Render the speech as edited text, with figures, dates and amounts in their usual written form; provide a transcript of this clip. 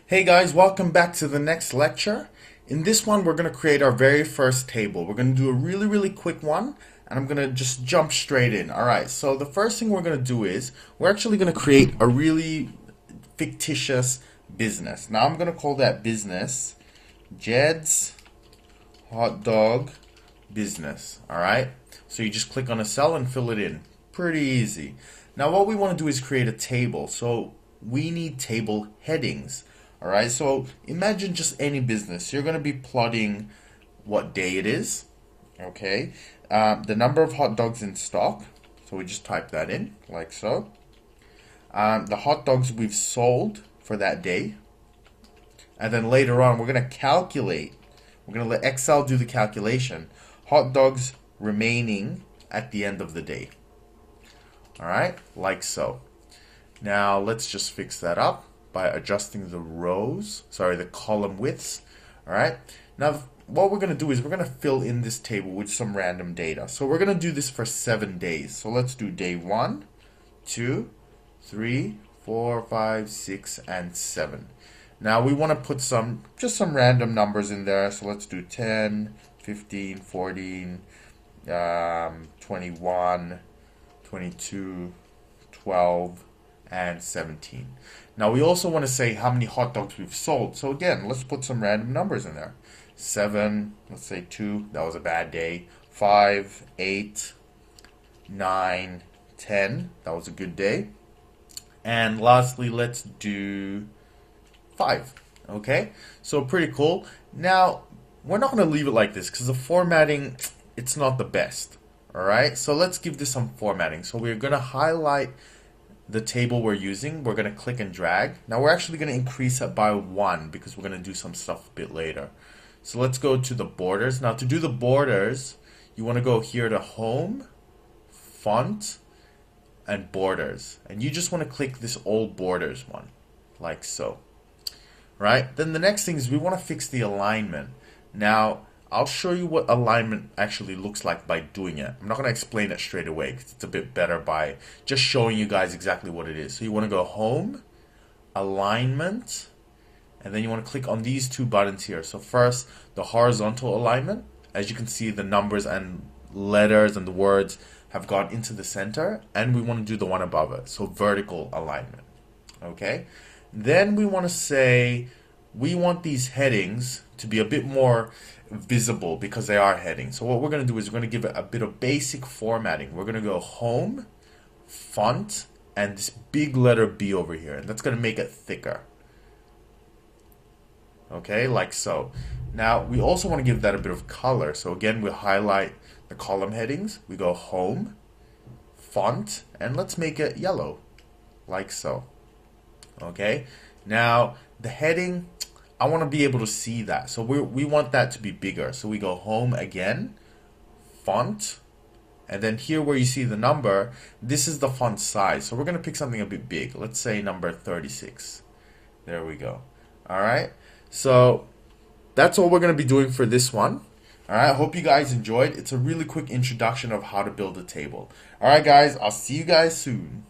Hey guys, welcome back to the next lecture. In this one, we're going to create our very first table. We're going to do a really quick one, and I'm going to just jump straight in. All right, so the first thing we're going to do is we're actually going to create a really fictitious business. Now I'm going to call that business Jed's Hot Dog Business. All right, so you just click on a cell and fill it in. Pretty easy. Now what we want to do is create a table. So we need table headings. All right, so imagine just any business. You're going to be plotting what day it is, okay? The number of hot dogs in stock. So we just type that in like so. The hot dogs we've sold for that day. And then later on, we're going to calculate. We're going to let Excel do the calculation. Hot dogs remaining at the end of the day. All right, like so. Now let's just fix that up by adjusting the column widths. All right. Now what we're going to do is we're going to fill in this table with some random data. So we're going to do this for 7 days. So let's do day 1, 2, 3, 4, 5, 6, and 7. Now we want to put just some random numbers in there. So let's do 10, 15, 14, 21, 22, 12, and 17. Now we also want to say how many hot dogs we've sold. So again, let's put some random numbers in there. 7, let's say 2, that was a bad day. 5, 8, 9, 10, that was a good day. And lastly, let's do 5. Okay, so pretty cool. Now we're not going to leave it like this because the formatting, it's not the best. All right, so let's give this some formatting. So we're going to highlight the table we're using. We're going to click and drag. Now we're actually going to increase it by 1 because we're going to do some stuff a bit later. So let's go to the borders. Now to do the borders, you want to go here to Home, Font, and Borders. And you just want to click this old borders one, like so. Right? Then the next thing is we want to fix the alignment. Now I'll show you what alignment actually looks like by doing it. I'm not going to explain it straight away because it's a bit better by just showing you guys exactly what it is. So you want to go Home, Alignment, and then you want to click on these 2 buttons here. So first, the horizontal alignment. As you can see, the numbers and letters and the words have gone into the center, and we want to do the one above it. So vertical alignment. Okay? Then we want to say we want these headings to be a bit more visible because they are headings. So what we're going to do is we're going to give it a bit of basic formatting. We're going to go Home, Font, and this big letter B over here. And that's going to make it thicker. Okay, like so. Now we also want to give that a bit of color. So again, we'll highlight the column headings. We go Home, Font, and let's make it yellow, like so. Okay, now the heading, I want to be able to see that. So we want that to be bigger. So we go Home again, Font, and then here where you see the number, this is the font size. So we're going to pick something a bit big. Let's say number 36. There we go. All right. So that's all we're going to be doing for this one. All right. I hope you guys enjoyed. It's a really quick introduction of how to build a table. All right, guys. I'll see you guys soon.